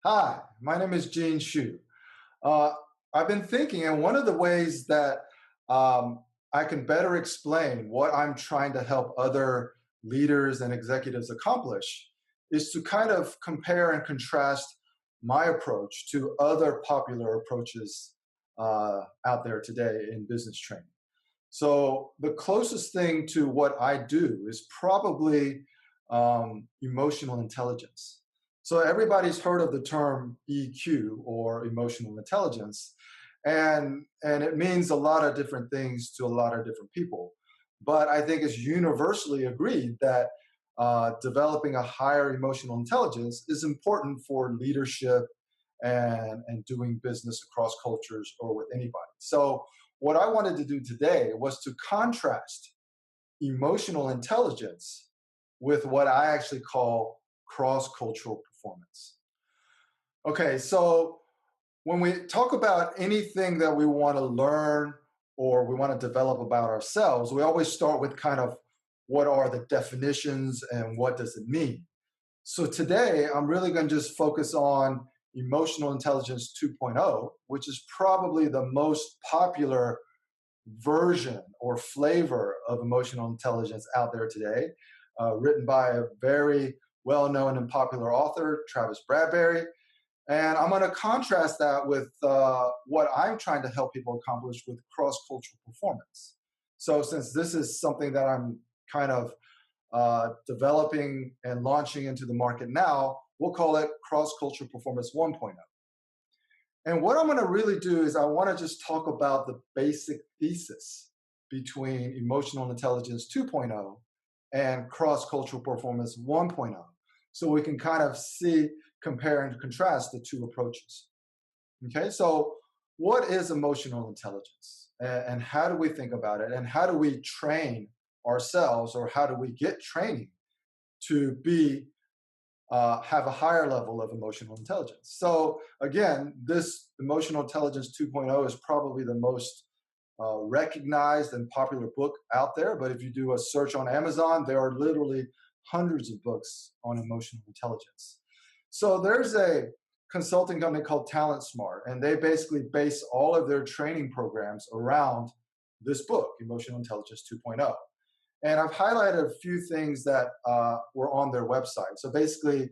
Hi, my name is Gene Shu. Uh, I've been thinking, and one of the ways that I can better explain what I'm trying to help other leaders and executives accomplish is to kind of compare and contrast my approach to other popular approaches out there today in business training. So, the closest thing to what I do is probably emotional intelligence. So, everybody's heard of the term EQ or emotional intelligence, and it means a lot of different things to a lot of different people. But I think it's universally agreed that developing a higher emotional intelligence is important for leadership and doing business across cultures or with anybody. So, what I wanted to do today was to contrast emotional intelligence with what I actually call cross cultural performance. Okay, so when we talk about anything that we want to learn or we want to develop about ourselves, we always start with kind of what are the definitions and what does it mean. So today, I'm really going to just focus on emotional intelligence 2.0, which is probably the most popular version or flavor of emotional intelligence out there today, written by a very well known and popular author, Travis Bradberry. And I'm going to contrast that with what I'm trying to help people accomplish with cross cultural performance. So, since this is something that I'm kind of developing and launching into the market now, we'll call it cross cultural performance 1.0. And what I'm going to really do is I want to just talk about the basic thesis between emotional intelligence 2.0 and cross cultural performance 1.0. So we can kind of see, compare, and contrast the two approaches. Okay, so what is emotional intelligence? And how do we think about it? And how do we train ourselves, or how do we get training to be have a higher level of emotional intelligence? So again, this emotional intelligence 2.0 is probably the most recognized and popular book out there. But if you do a search on Amazon, there are literally hundreds of books on emotional intelligence. So there's a consulting company called Talent Smart, and they basically base all of their training programs around this book, Emotional Intelligence 2.0. And I've highlighted a few things that were on their website. So basically,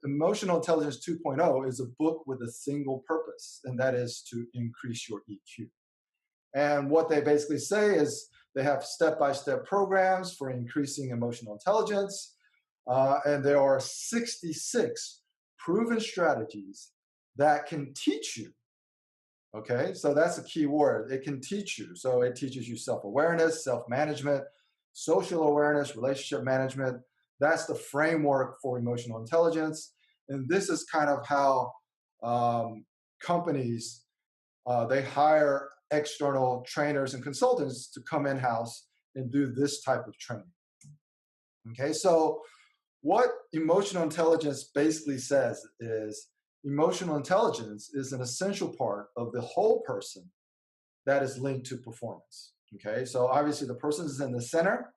Emotional Intelligence 2.0 is a book with a single purpose, and that is to increase your EQ. And what they basically say is they have step-by-step programs for increasing emotional intelligence, and there are 66 proven strategies that can teach you. Okay, so that's a key word. It can teach you. So it teaches you self-awareness, self-management, social awareness, relationship management. That's the framework for emotional intelligence. And this is kind of how companies, they hire external trainers and consultants to come in-house and do this type of training. Okay, so what emotional intelligence basically says is emotional intelligence is an essential part of the whole person that is linked to performance. Okay, so obviously the person is in the center.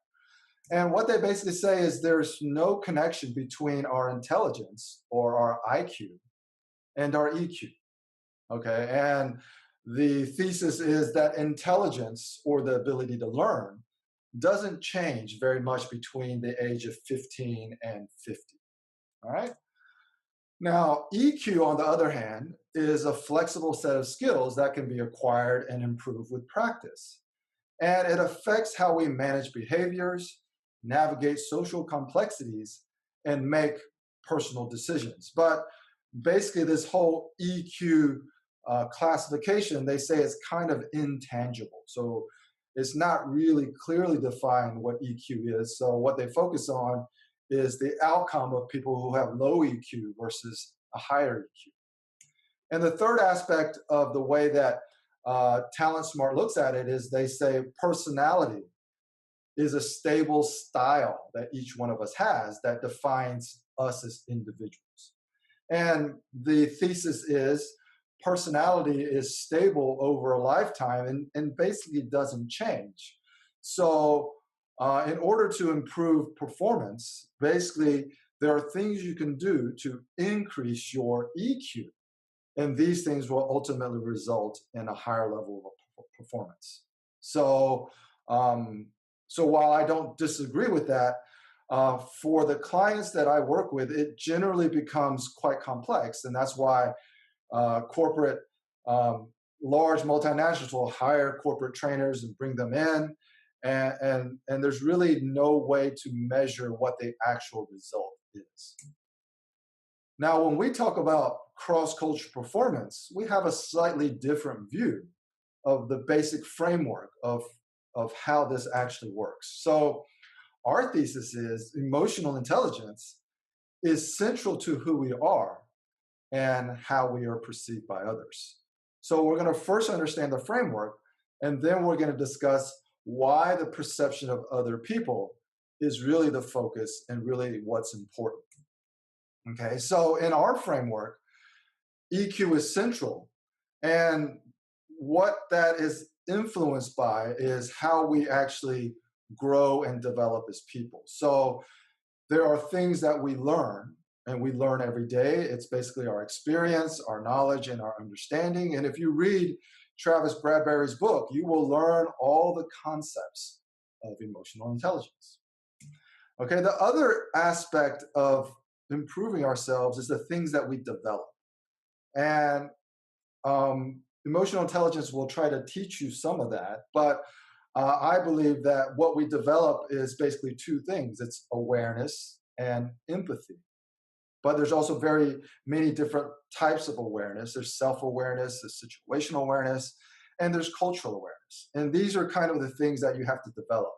And what they basically say is there's no connection between our intelligence or our IQ and our EQ. Okay, and the thesis is that intelligence, or the ability to learn, doesn't change very much between the age of 15 and 50. All right. Now, EQ, on the other hand, is a flexible set of skills that can be acquired and improved with practice. And it affects how we manage behaviors, navigate social complexities, and make personal decisions. But basically, this whole EQ classification, they say, is kind of intangible. So it's not really clearly defined what EQ is. So what they focus on is the outcome of people who have low EQ versus a higher EQ. And the third aspect of the way that Talent Smart looks at it is they say personality is a stable style that each one of us has that defines us as individuals. And the thesis is personality is stable over a lifetime and basically doesn't change. So in order to improve performance, basically there are things you can do to increase your EQ. And these things will ultimately result in a higher level of performance. So, so while I don't disagree with that, for the clients that I work with, it generally becomes quite complex. And that's why corporate, large multinationals will hire corporate trainers and bring them in. And there's really no way to measure what the actual result is. Now, when we talk about cross-cultural performance, we have a slightly different view of the basic framework of how this actually works. So our thesis is emotional intelligence is central to who we are and how we are perceived by others. So we're going to first understand the framework, and then we're going to discuss why the perception of other people is really the focus and really what's important. Okay, so in our framework, EQ is central, and what that is influenced by is how we actually grow and develop as people. So there are things that we learn, and we learn every day. It's basically our experience, our knowledge, and our understanding. And if you read Travis Bradberry's book, you will learn all the concepts of emotional intelligence. Okay, the other aspect of improving ourselves is the things that we develop. And emotional intelligence will try to teach you some of that, but I believe that what we develop is basically two things. It's awareness and empathy. But there's also very many different types of awareness. There's self-awareness, there's situational awareness, and there's cultural awareness. And these are kind of the things that you have to develop.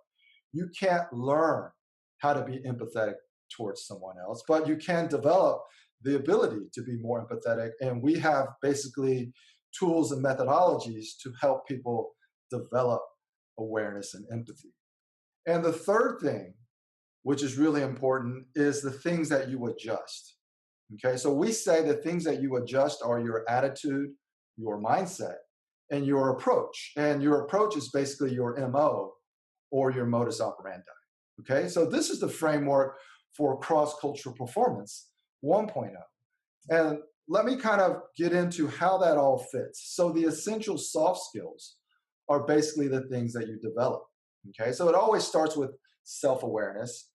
You can't learn how to be empathetic towards someone else, but you can develop the ability to be more empathetic. And we have basically tools and methodologies to help people develop awareness and empathy. And the third thing, which is really important, is the things that you adjust. Okay, so we say the things that you adjust are your attitude, your mindset, and your approach. And your approach is basically your MO or your modus operandi. Okay, so this is the framework for cross-cultural performance 1.0. And let me kind of get into how that all fits. So the essential soft skills are basically the things that you develop. Okay, so it always starts with self-awareness.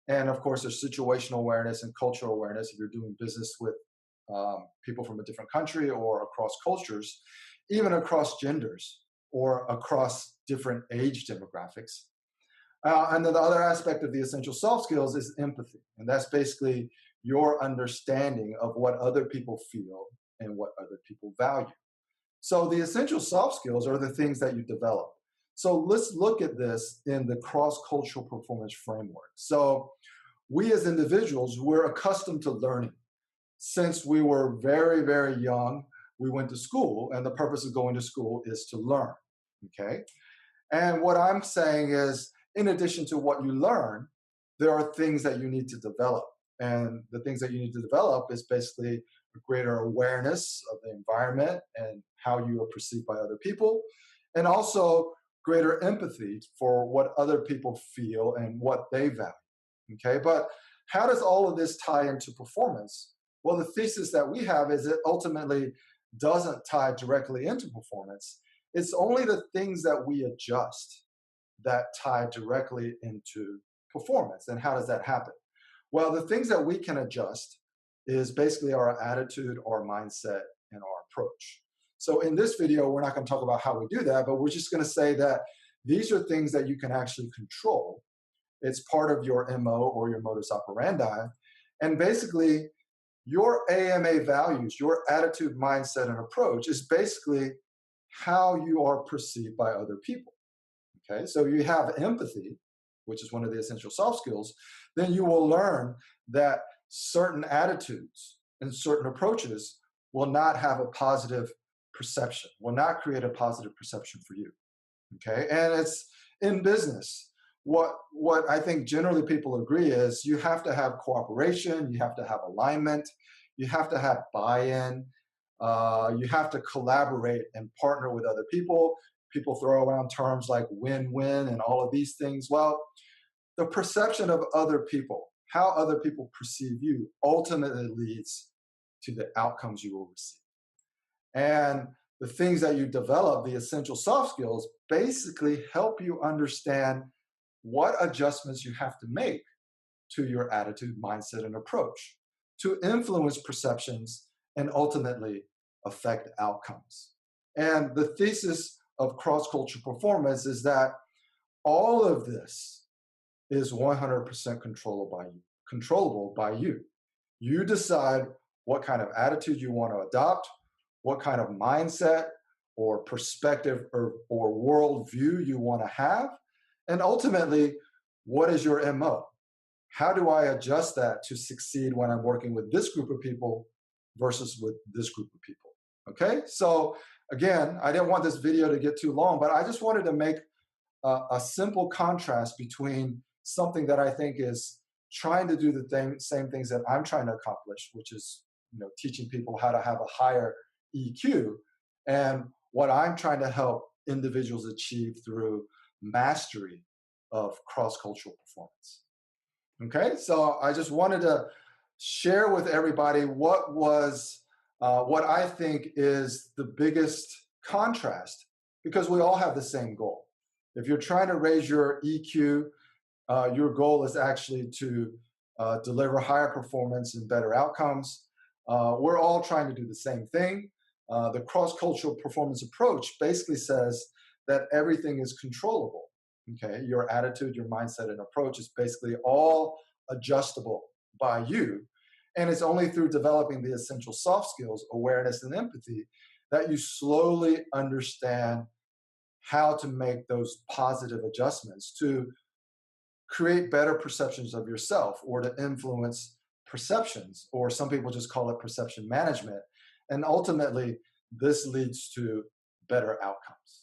And of course, there's situational awareness and cultural awareness if you're doing business with people from a different country or across cultures, even across genders or across different age demographics. And then the other aspect of the essential soft skills is empathy. And that's basically your understanding of what other people feel and what other people value. So the essential soft skills are the things that you develop. So let's look at this in the cross-cultural performance framework. So we as individuals, we're accustomed to learning. Since we were very, very young, we went to school, and the purpose of going to school is to learn, okay? And what I'm saying is, in addition to what you learn, there are things that you need to develop. And the things that you need to develop is basically a greater awareness of the environment and how you are perceived by other people, and also greater empathy for what other people feel and what they value, okay? But how does all of this tie into performance? Well, the thesis that we have is it ultimately doesn't tie directly into performance. It's only the things that we adjust that tie directly into performance. And how does that happen? Well, the things that we can adjust is basically our attitude, our mindset, and our approach. So in this video, we're not going to talk about how we do that, but we're just going to say that these are things that you can actually control. It's part of your MO or your modus operandi. And basically, your AMA values, your attitude, mindset, and approach is basically how you are perceived by other people. Okay, so you have empathy, which is one of the essential soft skills, then you will learn that certain attitudes and certain approaches will not have a positive perception, will not create a positive perception for you. Okay, and it's in business. What I think generally people agree is you have to have cooperation, you have to have alignment, you have to have buy-in, you have to collaborate and partner with other people. People throw around terms like win-win and all of these things. Well, the perception of other people how other people perceive you ultimately leads to the outcomes you will receive. And the things that you develop, the essential soft skills, basically help you understand what adjustments you have to make to your attitude, mindset, and approach to influence perceptions and ultimately affect outcomes. And the thesis of cross-cultural performance is that all of this is 100% controllable by you. You decide what kind of attitude you want to adopt, what kind of mindset or perspective or worldview you want to have, and ultimately, what is your MO? How do I adjust that to succeed when I'm working with this group of people versus with this group of people? Okay, so again, I didn't want this video to get too long, but I just wanted to make a simple contrast between something that I think is trying to do the same things that I'm trying to accomplish, which is teaching people how to have a higher EQ, and what I'm trying to help individuals achieve through mastery of cross-cultural performance. Okay, so I just wanted to share with everybody what I think is the biggest contrast, because we all have the same goal. If you're trying to raise your EQ, your goal is actually to deliver higher performance and better outcomes. We're all trying to do the same thing. The cross-cultural performance approach basically says that everything is controllable. Okay, your attitude, your mindset, and approach is basically all adjustable by you. And it's only through developing the essential soft skills, awareness and empathy, that you slowly understand how to make those positive adjustments to create better perceptions of yourself, or to influence perceptions, or some people just call it perception management. And ultimately, this leads to better outcomes.